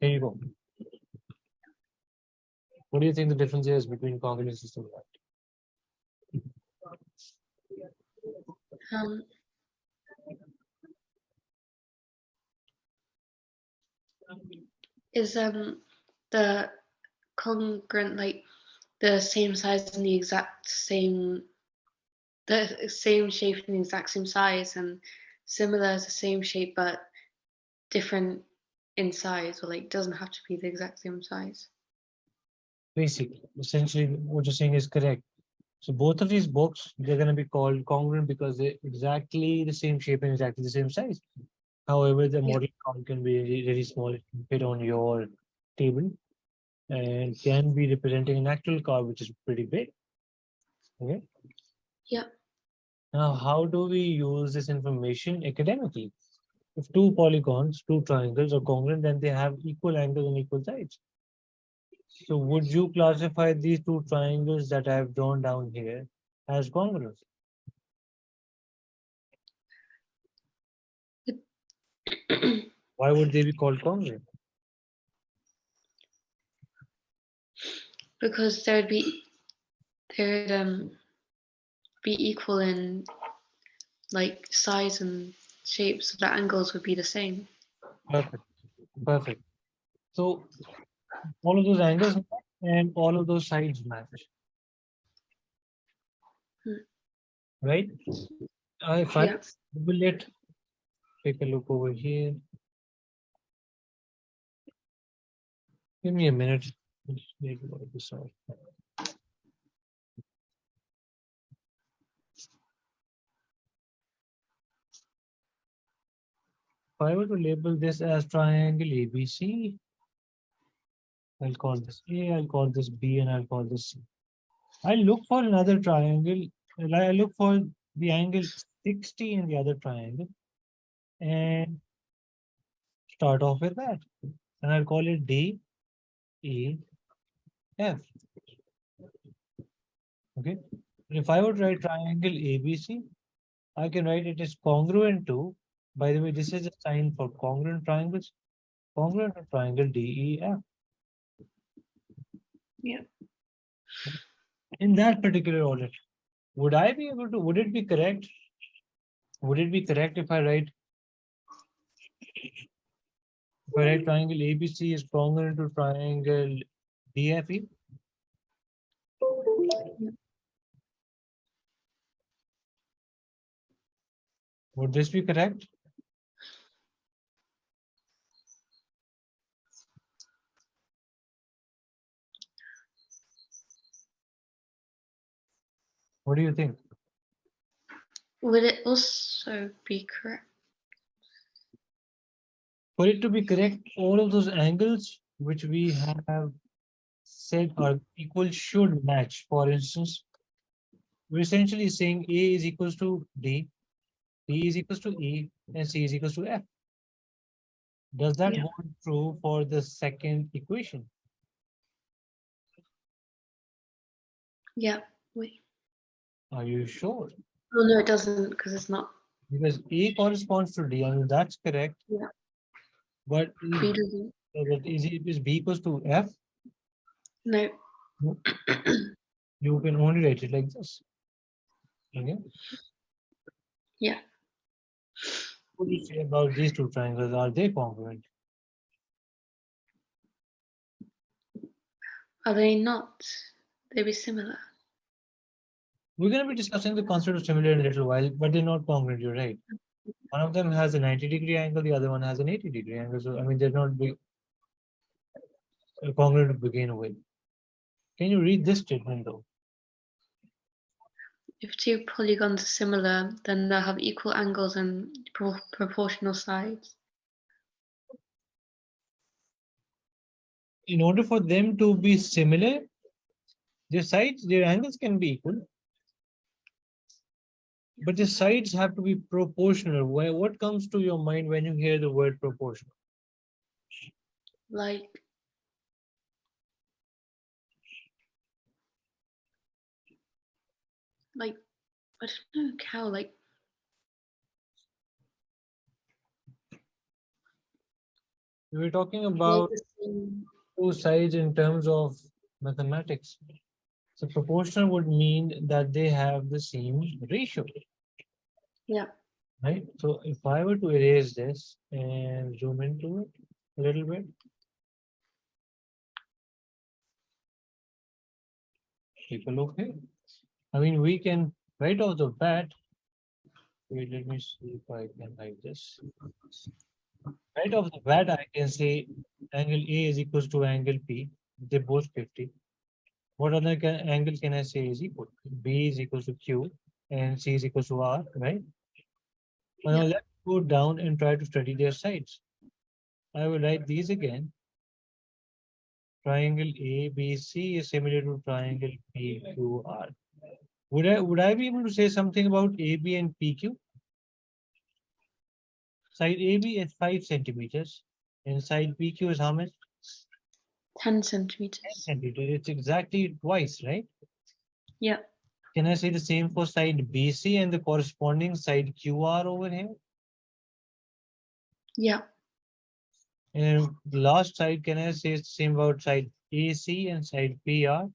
Here you go. What do you think the difference is between congruence and similarity? Is the congruent like the same size and the exact same, the same shape and the exact same size, and similar is the same shape but different in size, or like doesn't have to be the exact same size? Basically, essentially, what you're saying is correct. So both of these books, they're going to be called congruent because they're exactly the same shape and exactly the same size. However, the model count can be really small. It can fit on your table and can be representing an actual car, which is pretty big. Okay. Yeah. Now, how do we use this information academically? If two polygons, two triangles are congruent, then they have equal angles and equal sides. So would you classify these two triangles that I have drawn down here as congruent? Why would they be called congruent? Because there'd be equal in like size and shape, so the angles would be the same. Perfect. Perfect. So all of those angles and all of those sides match. Right? If I will take a look over here. Give me a minute. Just need to work this out. If I were to label this as triangle ABC, I'll call this A, I'll call this B, and I'll call this C. I'll look for another triangle. I look for the angle 60 in the other triangle and start off with that. And I'll call it D, E, F. Okay. If I would write triangle ABC, I can write it as congruent to, by the way, this is a sign for congruent triangles, congruent to triangle DEF. Yeah. In that particular order, would I be able to, would it be correct? Would it be correct if I write triangle ABC is congruent to triangle DFE? Would this be correct? What do you think? Would it also be correct? For it to be correct, all of those angles which we have said are equal should match. For instance, we're essentially saying A is equals to D, B is equals to E, and C is equals to F. Does that hold true for the second equation? Yeah. Wait. Are you sure? Oh no, it doesn't, because it's not. Because A corresponds to D, I mean that's correct. Yeah. But B doesn't. is B equals to F? No. You can only write it like this. Okay. Yeah. What do you say about these two triangles? Are they congruent? Are they not? They'd be similar. We're going to be discussing the concept of similar in a little while, but they're not congruent, you're right. One of them has a 90-degree angle, the other one has an 80-degree angle. So, I mean, they're not congruent to begin with. Can you read this statement though? If two polygons are similar, then they'll have equal angles and proportional sides. In order for them to be similar, their sides, their angles can be equal. But the sides have to be proportional. What comes to your mind when you hear the word proportional? Like, I don't know how, like. We were talking about two sides in terms of mathematics. So proportional would mean that they have the same ratio, Yeah. right? So if I were to erase this and zoom into it a little bit, take a look here. I mean, we can right off the bat, wait, let me see if I can hide this. Right off the bat, I can say angle A is equals to angle P. They're both 50. What other angle can I say is equal? B is equals to Q and C is equals to R, right? Now Yeah. let's go down and try to study their sides. I will write these again. Triangle ABC is similar to triangle PQR. Would I be able to say something about AB and PQ? Side AB is 5 centimeters and side PQ is how much? 10 10 centimeters. centimeters. It's exactly twice, right? Yeah. Can I say the same for side BC and the corresponding side QR over here? Yeah. And the last side, can I say the same about side AC and side PR?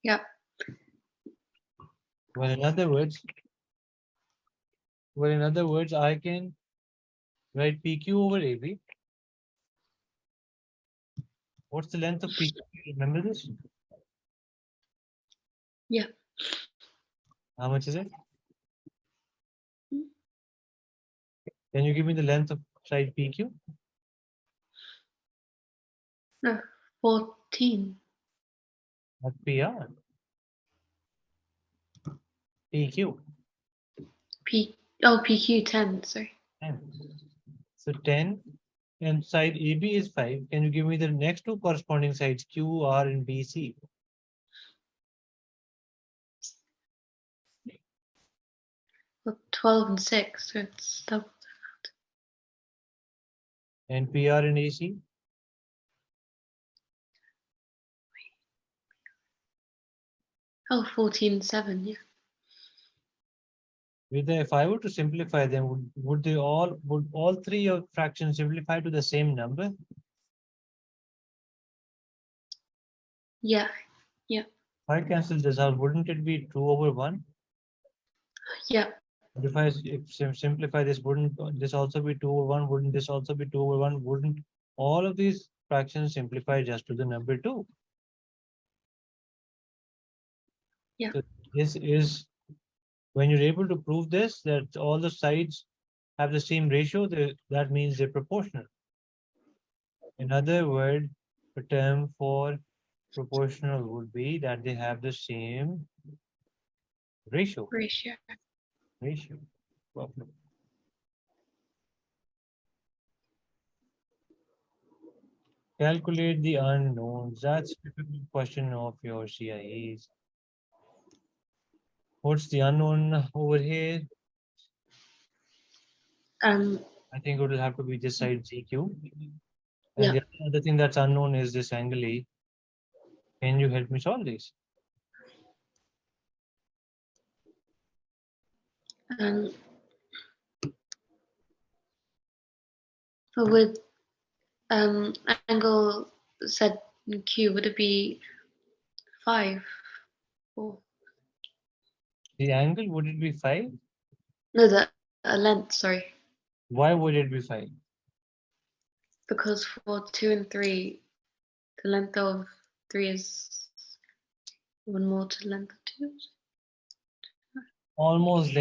Yeah. Well, in other words, I can write PQ over AB. What's the length of PQ? Remember this? Yeah. How much is it? Can you give me the length of side PQ? No. 14. Not PR. PQ. PQ 10. Sorry. 10. So 10 and side AB is 5. Can you give me the next two corresponding sides, QR and BC? Well, 12 and 6. So it's double. And PR and AC? Oh, 14 and 7. Yeah. If I were to simplify them, would all three of fractions simplify to the same number? Yeah. Yeah. If I cancel this out, wouldn't it be 2 over 1? Yeah. But if simplify this, wouldn't this also be 2 over 1? Wouldn't this also be 2 over 1? Wouldn't all of these fractions simplify just to the number 2? Yeah. So this is when you're able to prove this, that all the sides have the same ratio, that means they're proportional. In other words, the term for proportional would be that they have the same ratio. Ratio. Ratio. Perfect. Calculate the unknowns. That's a typical question of your CIEs. What's the unknown over here? Um. I think it will have to be this side CQ. And Yeah. the other thing that's unknown is this angle A. Can you help me solve this? And with angle Z and Q, would it be 5? Or The angle, would it be 5? no, the length. Sorry, Why would it be 5? because for 2 and 3, the length of 3 is 1 more to the length of 2. Almost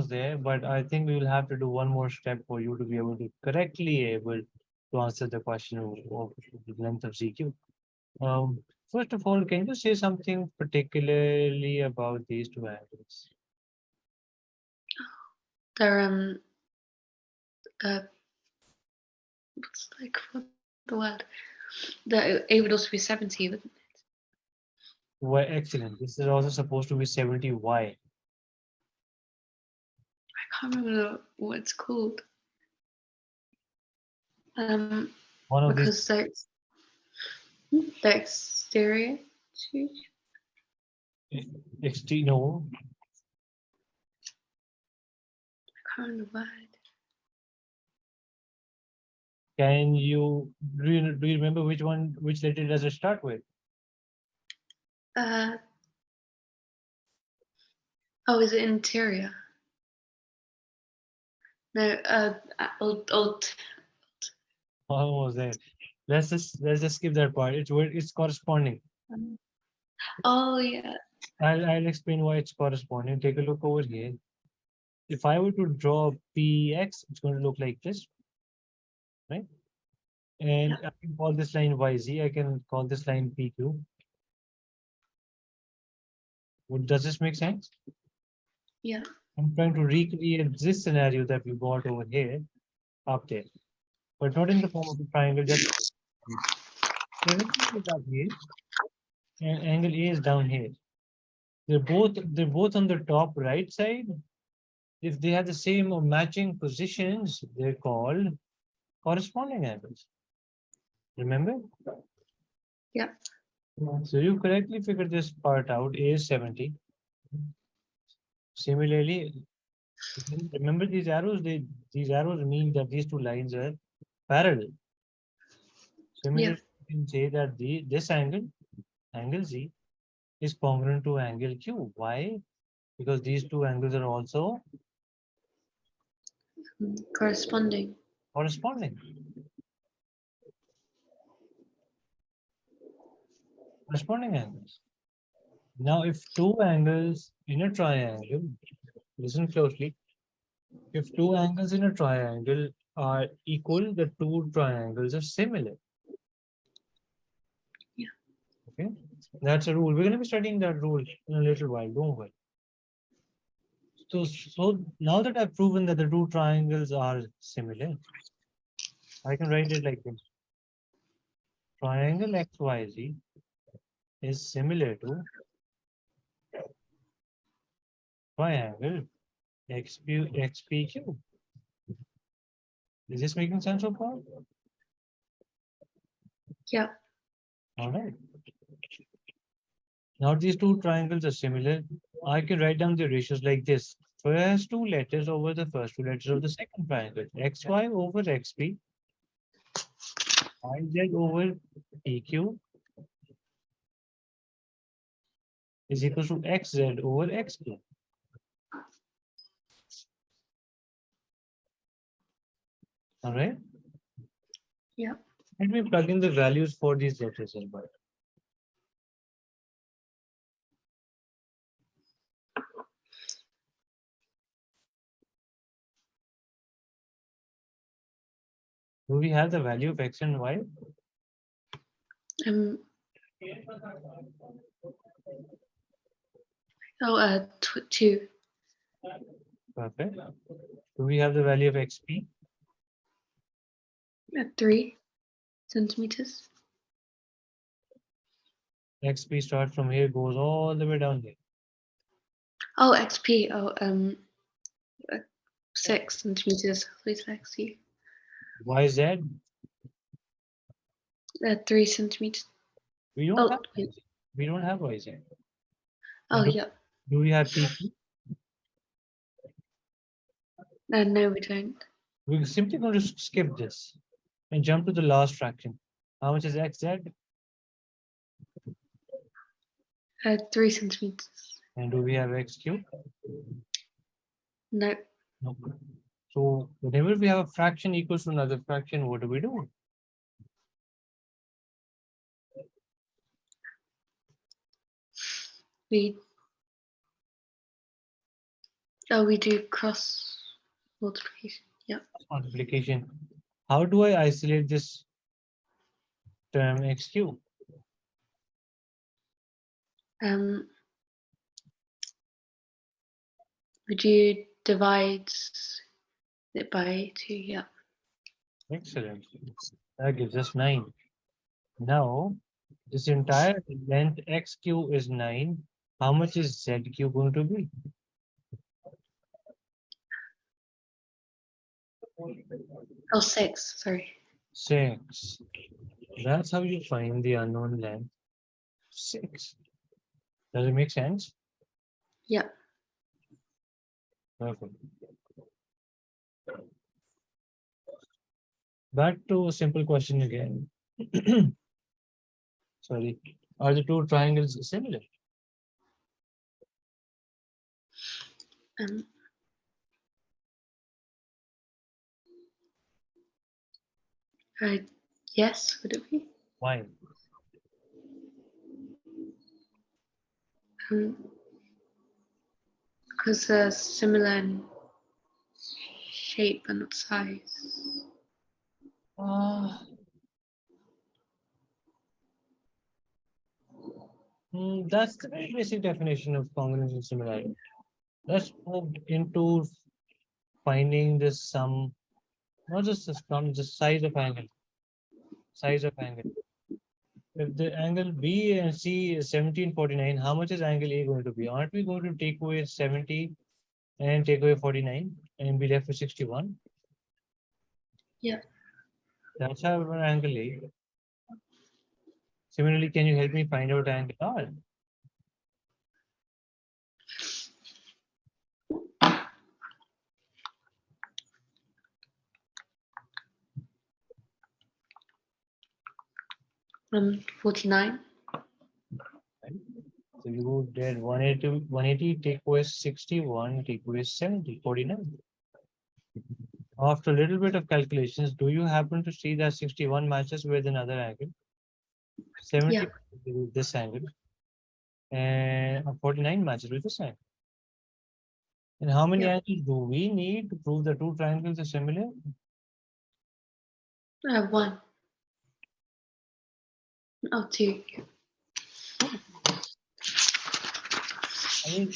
there, but I think we will have to do one more step for you to be able to correctly able to answer the question of the length of CQ. First of all, can you say something particularly about these two angles? They're uh, what's like what the word? It would also be 70, wouldn't it? Well, excellent. This is also supposed to be 70. Why? I can't remember what it's called. One of these Because the exterior. extreme, no, I can't remember the word. Can you do you remember which letter does it start with? Oh, is it interior? No, old. Almost there. Let's just skip that part. It's corresponding. Oh yeah. I'll explain why it's corresponding. Take a look over here. If I were to draw PX, it's going to look like this, right? And I can call this line YZ. I can call this line PQ. Does this make sense? Yeah. I'm trying to recreate this scenario that we got over here up there, but not in the form of a triangle. Just 70 is up here and angle A is down here. They're both on the top right side. If they have the same or matching positions, they're called corresponding angles. Remember? Yeah. So you correctly figured this part out. A is 70. Similarly, remember these arrows? These arrows mean that these two lines are parallel. Yeah. Similarly, you can say that this angle Z, is congruent to angle Q. Why? Because these two angles are also Corresponding. corresponding. Corresponding angles. Now, if two angles in a triangle, listen closely, if two angles in a triangle are equal, the two triangles are similar. Yeah. Okay, that's a rule. We're going to be studying that rule in a little while. Don't worry. So now that I've proven that the two triangles are similar, I can write it like this. Triangle XYZ is similar to triangle XPQ. Is this making sense so far? Yeah. All right. Now these two triangles are similar. I can write down the ratios like this. First two letters over the first two letters of the second triangle. XY over XP. IZ over PQ is equal to XZ over XQ. All right. Yeah. Let me plug in the values for these letters as well. Do we have the value of X and Y? Um. Oh, 2. Perfect. Do we have the value of XP? 3 centimeters. XP starts from here, goes all the way down here. Oh, XP. Oh, 6 centimeters. Please, XP. YZ? 3 centimeters. We don't Oh, have wait. YZ. We don't have YZ. Oh, And yeah. do we have PQ? No, we don't. We're simply going to skip this and jump to the last fraction. How much is XZ? 3 centimeters. And do we have XQ? No. No. So whenever we have a fraction equals to another fraction, what do we do? We we do cross multiplication. Yeah. Multiplication. How do I isolate this term XQ? Would you divide it by 2? Yeah. Excellent. That gives us 9. Now, this entire length XQ is 9. How much is ZQ going to be? Oh, 6. Sorry. 6. That's how you find the unknown length. 6. Does it make sense? Yeah. Perfect. Back to a simple question again. Sorry. Are the two triangles similar? Um, uh, yes, would it be? Why? Because they're similar in shape and not size. Uh, that's the very basic definition of congruence and similarity. Let's move into finding the sum, not just the sum, the size of angle. Size of angle. If the angle B and C is 1749, how much is angle A going to be? Aren't we going to take away 70 and take away 49 and be left with 61? Yeah. That's our angle A. Similarly, can you help me find out angle R? 49. Right? So you did 180, take away 61, take away 70, 49. After a little bit of calculations, do you happen to see that 61 matches with another angle? 70 Yeah. with this angle, and 49 matches with this angle. And how many Yeah. angles do we need to prove the two triangles are similar? 1. Oh, 2. I mean,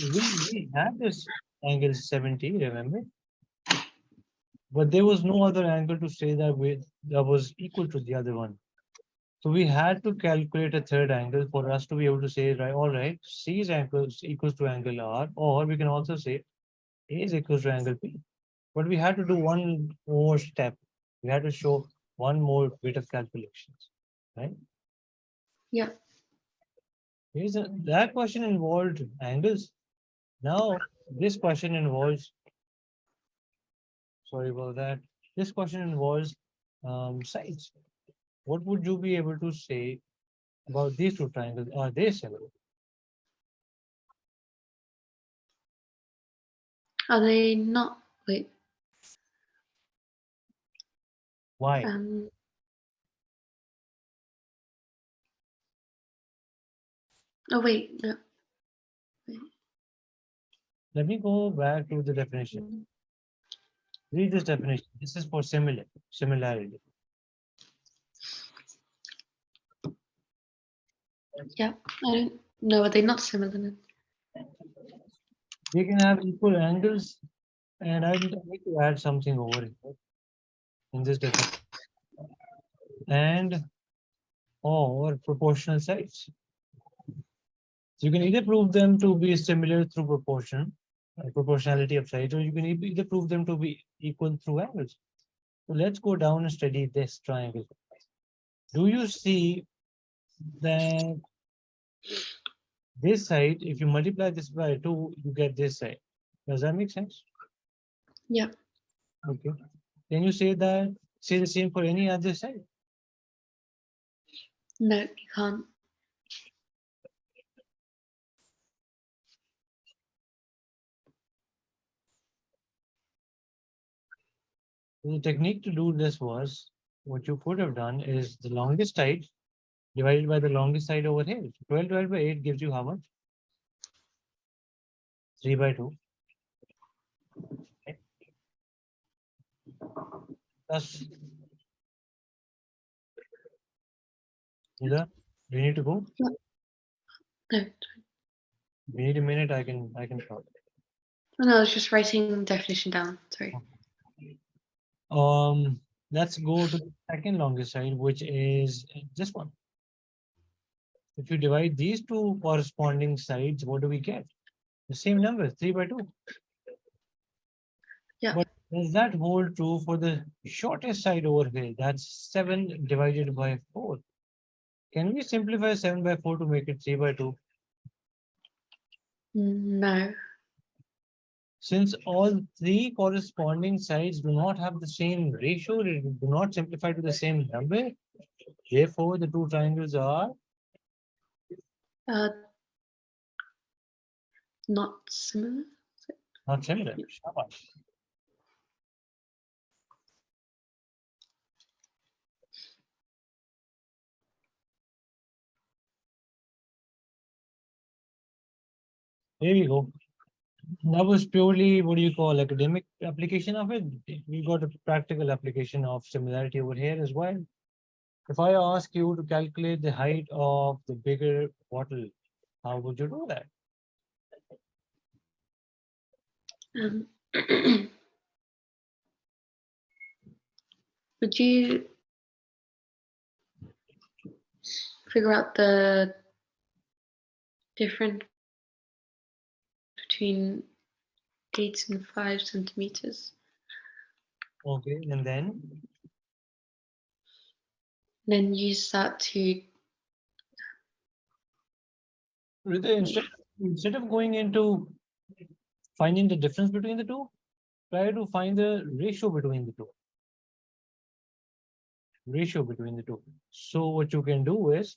we had this angle 70, remember? But there was no other angle to say that was equal to the other one. So we had to calculate a third angle for us to be able to say, right, all right, C is equals to angle R, or we can also say A is equals to angle P. But we had to do one more step. We had to show one more bit of calculations, right? Yeah. That question involved angles. Now, this question involves, sorry about that. This question involves sides. What would you be able to say about these two triangles? Are they similar? Are they not? Wait. Why? Um. Oh wait. No. Wait. Let me go back to the definition. Read this definition. This is for similarity. Yeah. I don't know. Are they not similar then? They can have equal angles, and I need to add something over here in this definition. And or proportional sides. So you can either prove them to be similar through proportionality of sides, or you can either prove them to be equal through angles. So let's go down and study this triangle. Do you see that this side, if you multiply this by 2, you get this side? Does that make sense? Yeah. Okay. Can you say the same for any other side? No, you can't. The technique to do this was, what you could have done is the longest side divided by the longest side over here. 12 divided by 8 gives you how much? 3 by 2. Okay. Plus, Nida, do you need to go? No. No. We need a minute, I can talk. Oh, no, I was just writing the definition down. Sorry. Um, let's go to the second longest side, which is this one. If you divide these two corresponding sides, what do we get? The same number, 3 by 2. Yeah. But does that hold true for the shortest side over here? That's 7 divided by 4. Can we simplify 7 by 4 to make it 3 by 2? No. Since all three corresponding sides do not have the same ratio, they do not simplify to the same number, therefore the two triangles are Uh, not similar. not similar. Here we go. That was purely, what do you call, academic application of it. We got a practical application of similarity over here as well. If I ask you to calculate the height of the bigger bottle, how would you do that? Would you figure out the difference between 8 and 5 centimeters? Okay, and then use that to instead of going into finding the difference between the two, try to find the ratio between the two. So what you can do is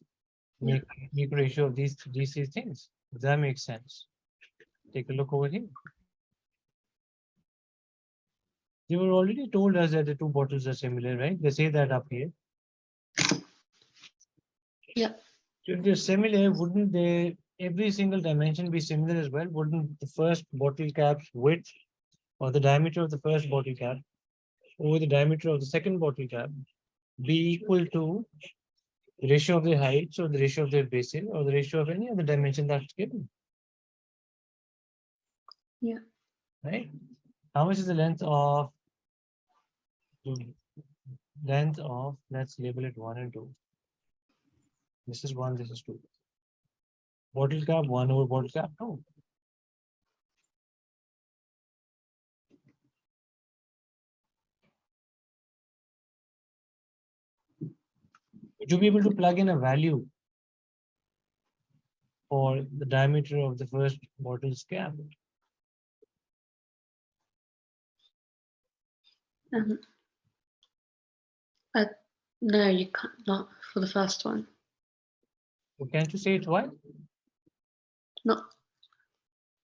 make ratio of these three things. If that makes sense. Take a look over here. They were already told us that the two bottles are similar, right? They say that up here. Yeah. So if they're similar, wouldn't they every single dimension be similar as well? Wouldn't the first bottle cap's width or the diameter of the first bottle cap over the diameter of the second bottle cap be equal to the ratio of their heights or the ratio of their bases or the ratio of any other dimension that's given? Yeah. Right? How much is the length of let's label it 1 and 2. This is 1, this is 2. Bottle cap 1 over bottle cap 2. Would you be able to plug in a value for the diameter of the first bottle's cap? No, you can't. Not for the first one. Well, can't you say it's y? Not.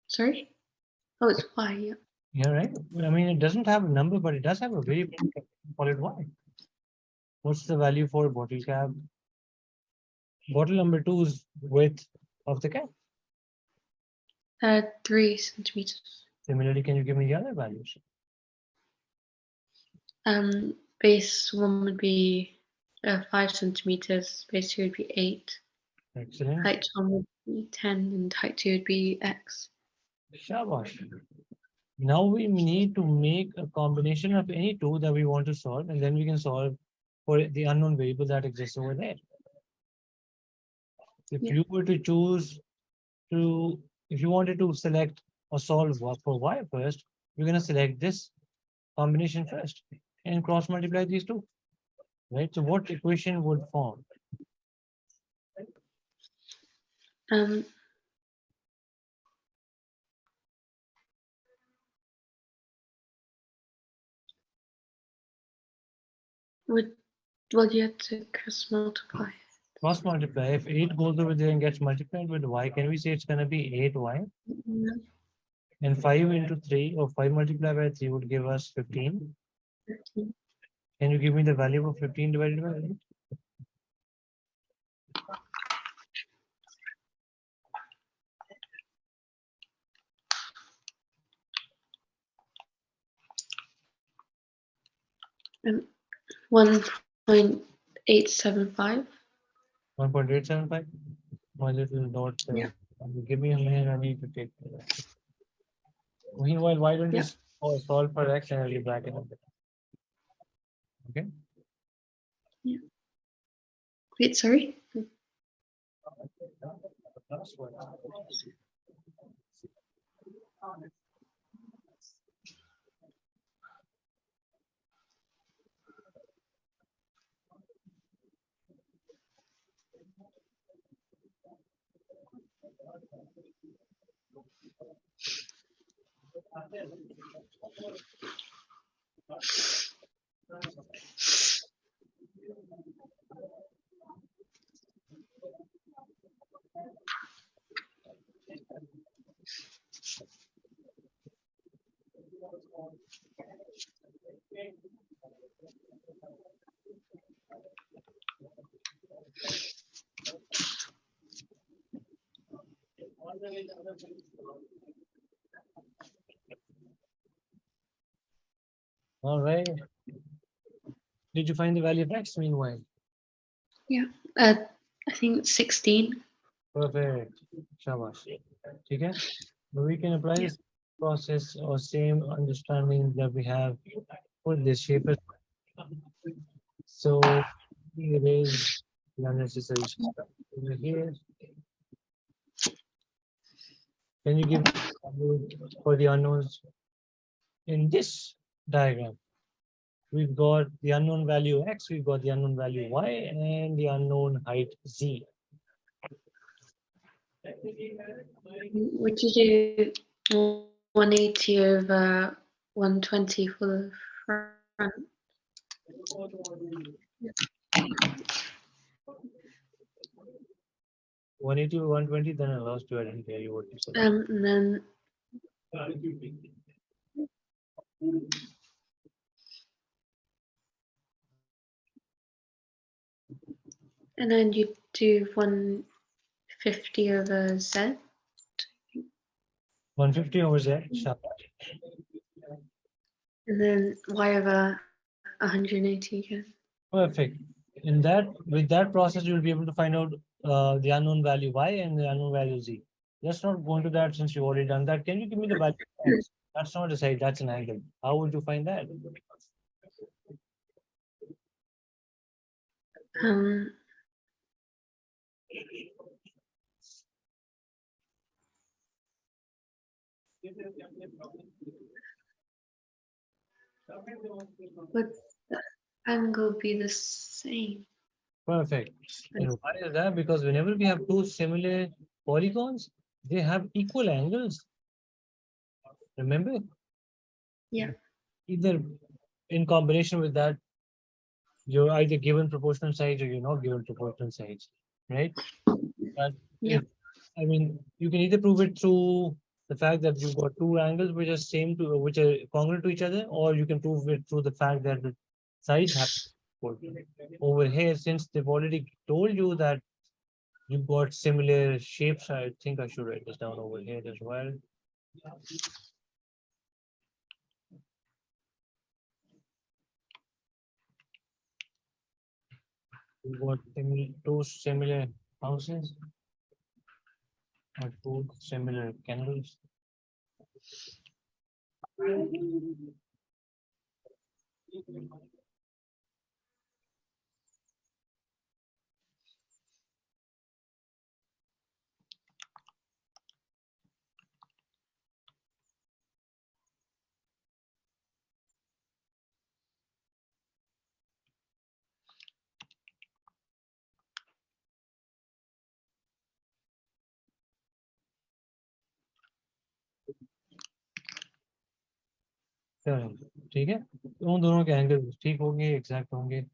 Sorry. Oh, it's y. Yeah. Yeah, right. I mean, it doesn't have a number, but it does have a variable. Call it y. What's the value for bottle cap? Bottle number 2's width of the cap. 3 centimeters. Similarly, can you give me the other values? Base 1 would be 5 centimeters. Base 2 would be 8. Excellent. Height 1 would be 10, and height 2 would be x. Shabash. Now we need to make a combination of any two that we want to solve, and then we can solve for the unknown variable that exists over there. If you were to choose if you wanted to select or solve for y first, you're going to select this combination first and cross multiply these two. Right? So what equation would form? Well, you have to cross multiply. Cross multiply. If 8 goes over there and gets multiplied with y, can we say it's going to be 8y? And 5 into 3 or 5 multiplied by 3 would give us 15. 15. Can you give me the value of 15 divided by 8? Um, 1.875. 1.875? My little dot. Yeah. Give me a minute, I need to take that. Meanwhile, why don't you solve for x and I'll be back in a bit. Okay? Yeah. Wait, sorry. All right. Did you find the value of x meanwhile? Yeah. I think 16. Perfect. Shabash. Okay. But we can apply Yeah. this process or same understanding that we have for this shape. So erase the unnecessary stuff over here. Can you give value for the unknowns in this diagram? We've got the unknown value x, we've got the unknown value y, and the unknown height z. Would you do 180 over 120 for the front? 180 or 120, then I lost you. I didn't hear you what you said. And then you do 150 over z. 150 over z. Sharp. And then y over 180 again. Perfect. In that, with that process, you'll be able to find out the unknown value y and the unknown value z. Let's not go into that since you've already done that. Can you give me the value of x? That's not a side, that's an angle. How would you find that? Um, would the angle be the same? Perfect. And why is that? Because whenever we have two similar polygons, they have equal angles. Remember? Yeah. Either in combination with that, you're either given proportional sides or you're not given proportional sides, right? But Yeah. I mean, you can either prove it through the fact that you've got two angles which are same to which are congruent to each other, or you can prove it through the fact that the sides have equal. Over here, since they've already told you that you've got similar shapes, I think I should write this down over here as well. We've got two similar houses or two similar candles. ठीक है उन दोनों के angle ठीक होंगे exact होंगे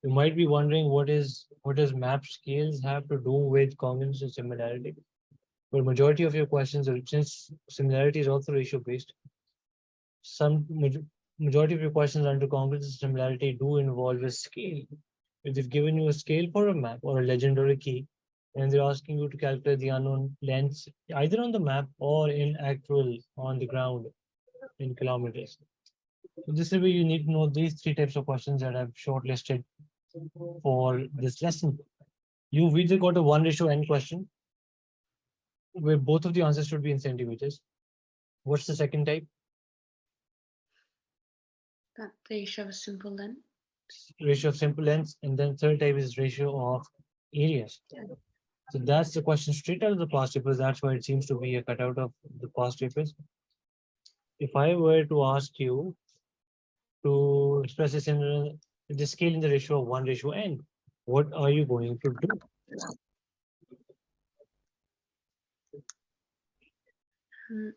You might be wondering what does map scales have to do with congruence and similarity? But majority of your questions are since similarity is also ratio based. Some majority of your questions under congruence and similarity do involve a scale. If they've given you a scale for a map or a legend or a key, and they're asking you to calculate the unknown lengths either on the map or in actual on the ground in kilometers. So this is where you need to know these three types of questions that I've shortlisted for this lesson. You've either got a 1:n question where both of the answers should be in centimeters. What's the second type? That they show a simple length. Ratio of simple lengths. And then third type is ratio of areas. So that's the question straight out of the past papers. That's why it seems to be a cutout of the past papers. If I were to ask you to express a similar the scale in the ratio of 1:n. What are you going to do? Um,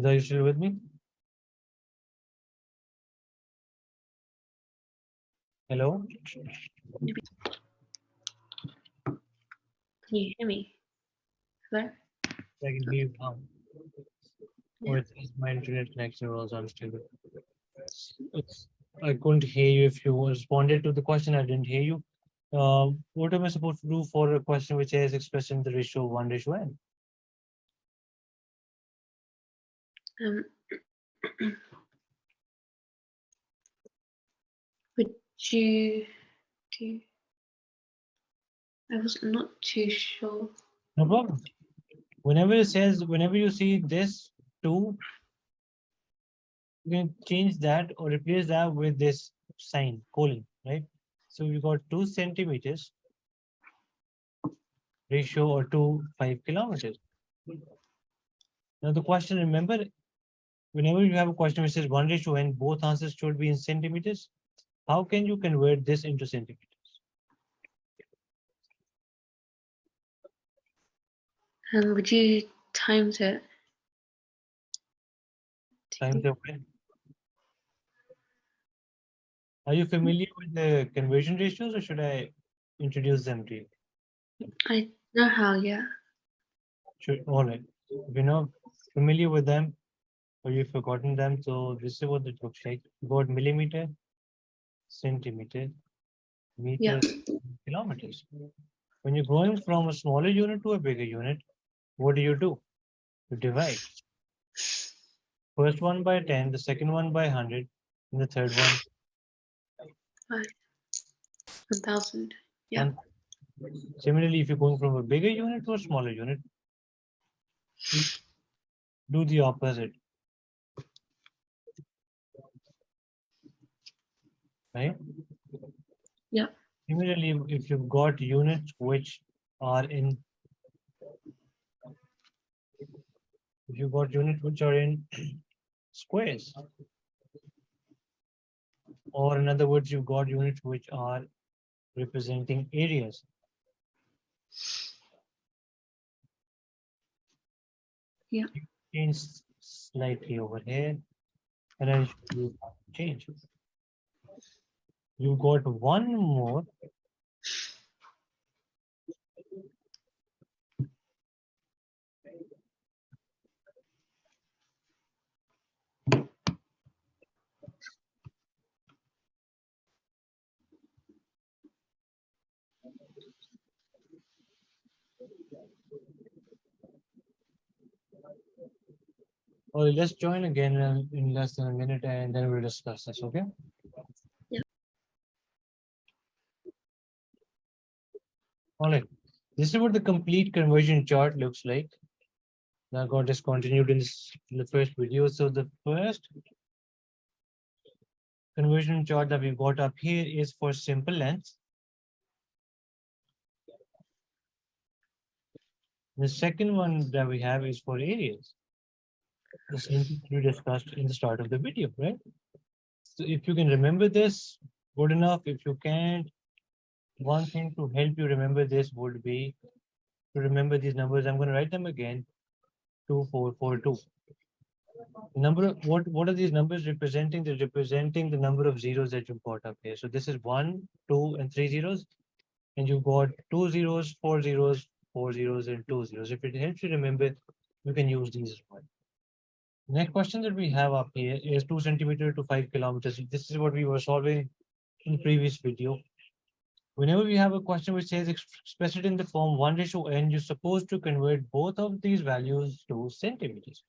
Are you still with me? Hello? can you hear me? Hello? I can hear you now. Or Yeah. is my internet connection was unstable? It's, I couldn't hear you if you responded to the question. I didn't hear you. What am I supposed to do for a question which is expressed in the ratio of 1:n? Um, would you do? I was not too sure. No problem. Whenever you see this 2, you can change that or replace that with this sign, colon, right? So we got 2 centimeters ratio or 5 kilometers. Now the question, remember, whenever you have a question which says 1:n, both answers should be in centimeters. How can you convert this into centimeters? Would you times it? Times the way. Are you familiar with the conversion ratios or should I introduce them to you? I know how. Yeah. Should, all right. If you're not familiar with them or you've forgotten them, so this is what it looks like. You got millimeter, centimeter, Yeah. meter, kilometers. When you're going from a smaller unit to a bigger unit, what do? You divide. First one by 10, the second one by 100, and the third one 1,000. Yeah. 1. Similarly, if you're going from a bigger unit to a smaller unit, you do the opposite, right? Yeah. Similarly, if you've got units which are in, if you've got units which are in squares, or in other words, you've got units which are representing areas. Yeah. Change slightly over here, and then you change. You got one more. Well, let's join again in less than a minute, and then we'll discuss this. Okay. Yeah. All right. This is what the complete conversion chart looks like. Now got discontinued in the first video. So the first conversion chart that we've got up here is for simple lengths. The second one that we have is for areas. The same thing we discussed in the start of the video, right? So if you can remember this, good enough. If you can't, one thing to help you remember this would be to remember these numbers. I'm going to write them again. 2442. Number of, what are these numbers representing? They're representing the number of zeros that you've got up here. So this is 1, 2, and 3 zeros, and you've got 2 zeros, 4 zeros, 4 zeros, and 2 zeros. If it helps you remember, you can use these as well. Next question that we have up here is 2 centimeter to 5 kilometers. This is what we were solving in the previous video. Whenever we have a question which says express it in the form 1:n, you're supposed to convert both of these values to centimeters.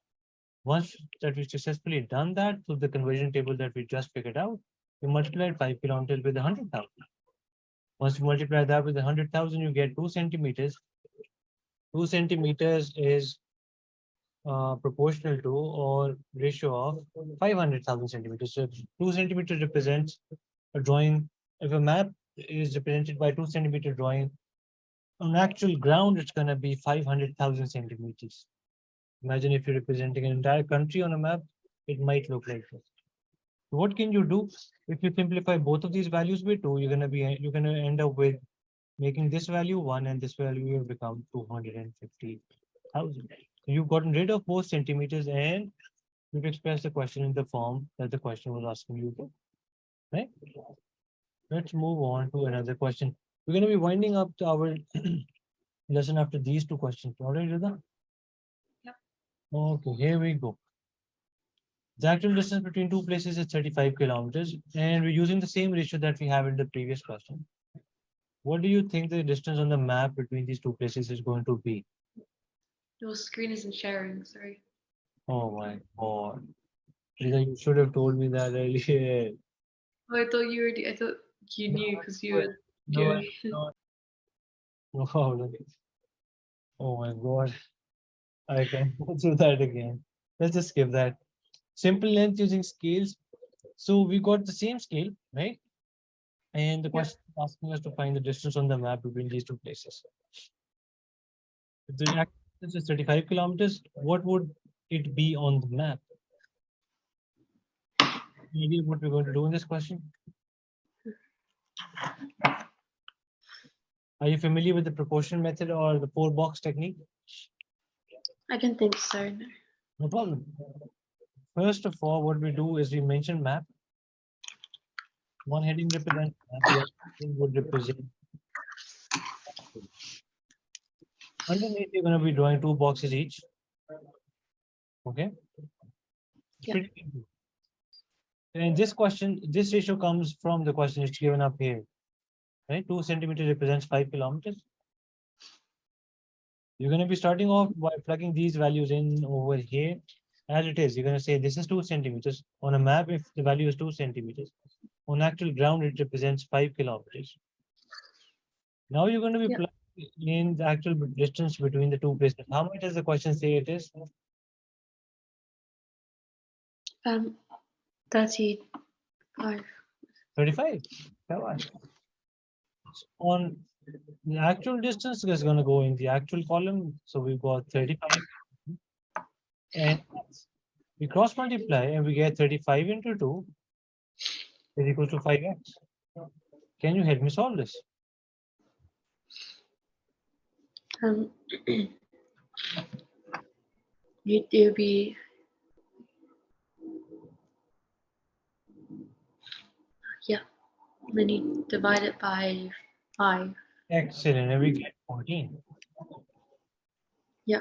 Once that we successfully done that through the conversion table that we just figured out, you multiply 5 kilometers with 100,000. Once you multiply that with 100,000, you get 2 centimeters. 2 centimeters is proportional to or ratio of 500,000 centimeters. So 2 centimeters represents a drawing. If a map is represented by 2 centimeter drawing, on actual ground, it's going to be 500,000 centimeters. Imagine if you're representing an entire country on a map, it might look like this. So what can you do? If you simplify both of these values by 2, you're gonna end up with making this value 1 and this value will become 250,000. So you've gotten rid of both centimeters and you've expressed the question in the form that the question was asking you to. Right? Let's move on to another question. We're going to be winding up our lesson after these two questions. All right, Rida? Yep. Okay, here we go. The actual distance between two places is 35 kilometers, and we're using the same ratio that we have in the previous question. What do you think the distance on the map between these two places is going to be? Your screen isn't sharing, sorry. Oh my God. Rida, you should have told me that earlier. Oh, I thought you knew because you were No, doing. no. Wow, oh my God. I can do that again. Let's just skip that. Simple length using scales. So we got the same scale, right? And the Yeah. question is asking us to find the distance on the map between these two places. If the actual distance is 35 kilometers, what would it be on the map? Any idea what we're going to do in this question? Are you familiar with the proportion method or the 4-box technique? I don't think so, no. No problem. First of all, what we do is we mention map. One heading represents map, the other heading would represent. Underneath, you're going to be drawing 2 boxes each. Okay. Yeah. Pretty simple. And this question, this ratio comes from the question it's given up here. Right? 2 centimeters represents 5 kilometers. You're going to be starting off by plugging these values in over here. As it is, you're going to say this is 2 centimeters. On a map, if the value is 2 centimeters, on actual ground, it represents 5 kilometers. Now you're going to be plugging in the actual distance between the two places. How much does the question say it is? 35. 35. On the actual distance is going to go in the actual column. So we've got 35. And we cross multiply and we get 35 into 2 is equal to 5x. Can you help me solve this? You'd be then you divide it by 5. Excellent. And we get 14. Yeah.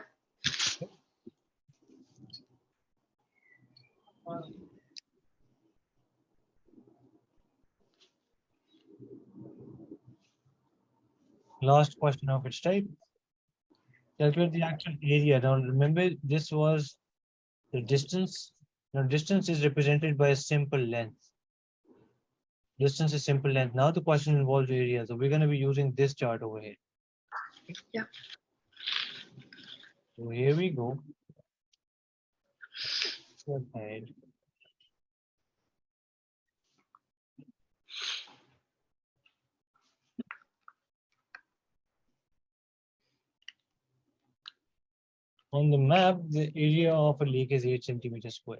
Last question of its type. Calculate the actual area. Now remember, this was the distance. Now distance is represented by a simple length. Distance is simple length. Now the question involves area. So we're going to be using this chart over here. Yeah. So here we go. Go ahead. On the map, the area of a lake is 8 centimeters square.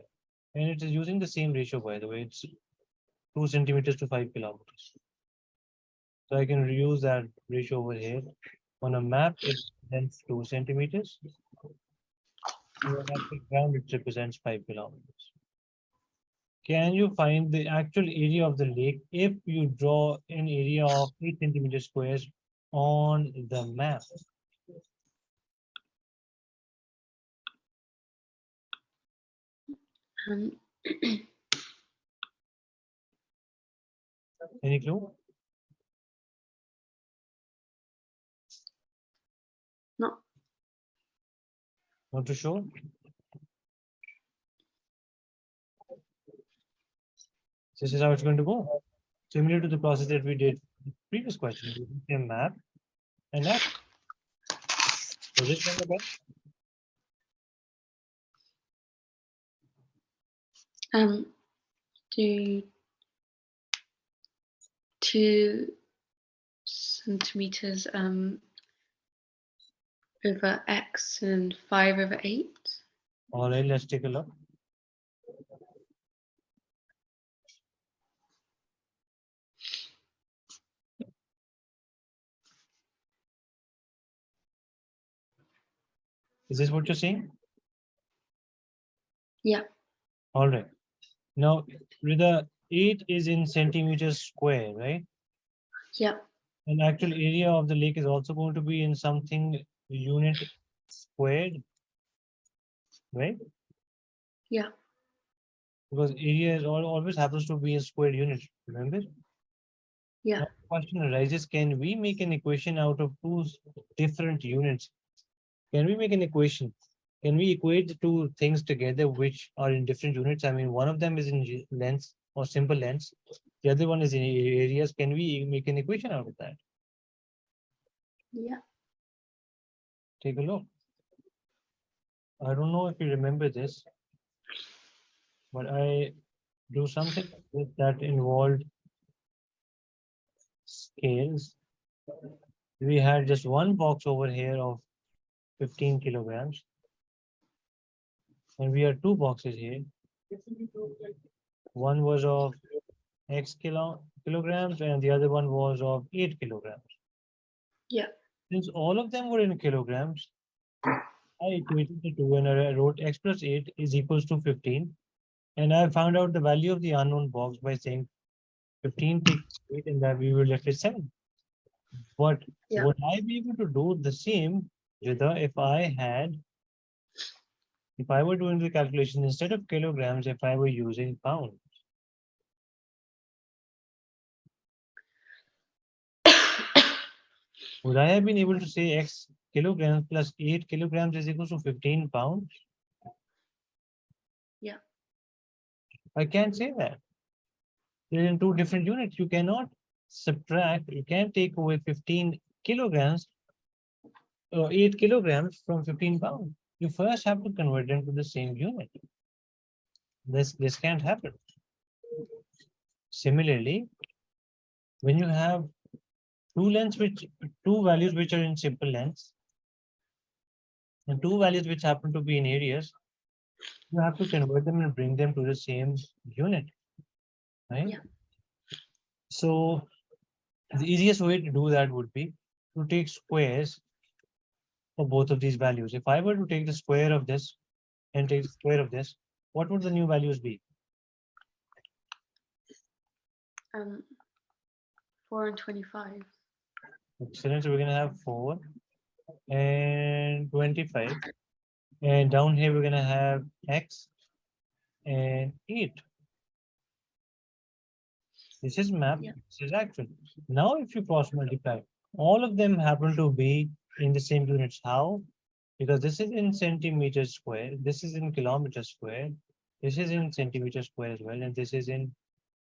And it is using the same ratio, by the way. It's 2 centimeters to 5 kilometers. So I can reuse that ratio over here. On a map, it represents 2 centimeters. On the ground, it represents 5 kilometers. Can you find the actual area of the lake if you draw an area of 8 centimeter squares on the map? Any clue? No. Not too sure? This is how it's going to go. Similar to the process that we did in the previous question. We a map and that. Does it ring a bell? Do 2 centimeters over x and 5 over 8. All right, let's take a look. Is this what you're saying? Yeah. All right. Now, the 8 is in centimeters square, right? Yeah. And actual area of the lake is also going to be in something unit squared, right? Yeah. Because area is always happens to be a squared unit, remember? Yeah. Now, the question arises, can we make an equation out of two different units? Can we make an equation? Can we equate the two things together which are in different units? I mean, one of them is in length or simple lengths. The other one is in areas. Can we make an equation out of that? Yeah. Take a look. I don't know if you remember this, but I do something that involved scales. We had just one box over here of 15 kilograms, and we had two boxes here. One was of X kilograms, and the other one was of 8 kilograms. Yeah. Since all of them were in kilograms, I equated the two and I wrote x plus 8 is equals to 15. And I found out the value of the unknown box by saying 15 take 8 and that we will left with 7. But Yeah. would I be able to do the same, Jida, if I were doing the calculation instead of kilograms, if I were using pounds? Would I have been able to say x kilograms plus 8 kilograms is equal to 15 pounds? Yeah. I can't say that. They're in two different units. You cannot subtract, you can't take away 15 kilograms or 8 kilograms from 15 pounds. You first have to convert them to the same unit. This can't happen. Similarly, when you have two values which are in simple lengths and two values which happen to be in areas, you have to convert them and bring them to the same unit, right? Yeah. So the easiest way to do that would be to take squares for both of these values. If I were to take the square of this and take the square of this, what would the new values be? 4 and 25. Excellent. So we're going to have 4 and 25. And down here, we're going to have x and 8. This is map. Yeah. This is actual. Now, if you cross multiply, all of them happen to be in the same units. How? Because this is in centimeters square. This is in kilometers square. This is in centimeters square as well. And this is in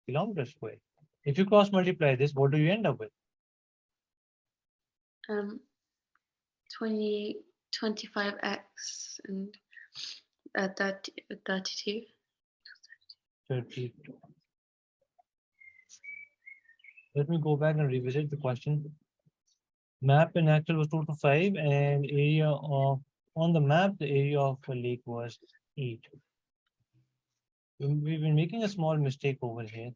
kilometers square. If you cross multiply this, what do you end up with? 25x and 32. 32. Let me go back and revisit the question. Map in actual was 2 to 5 and area of, on the map, the area of the lake was 8. We've been making a small mistake over here.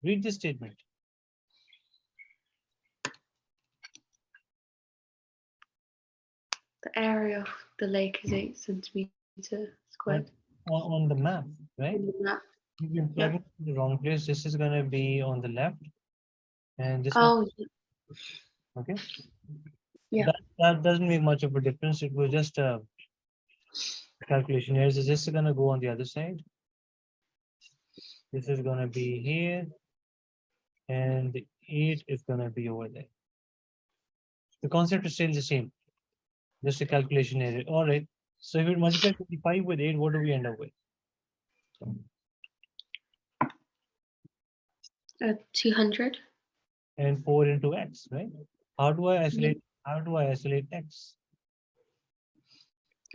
Read this statement. The area of the lake is 8 centimeters squared. On the map, right? On the map. You've been Yeah. plugging in the wrong place. This is going to be on the left and this one, Oh, okay? yeah. That doesn't make much of a difference. It was just a calculation. Here is this going to go on the other side. This is going to be here and the 8 is going to be over there. The concept is still the same, just a calculation error. All right. So if we multiply 25 with 8, what do we end up with? 200. And 4 into x, right? How do I Yeah. isolate? How do I isolate x?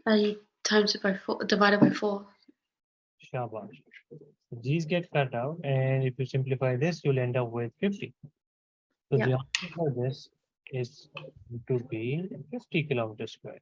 I times it by 4, divided by 4. Shabash. These get cut out, and if you simplify this, you'll end up with 50. So Yeah. the answer for this is to be 50 kilometers square.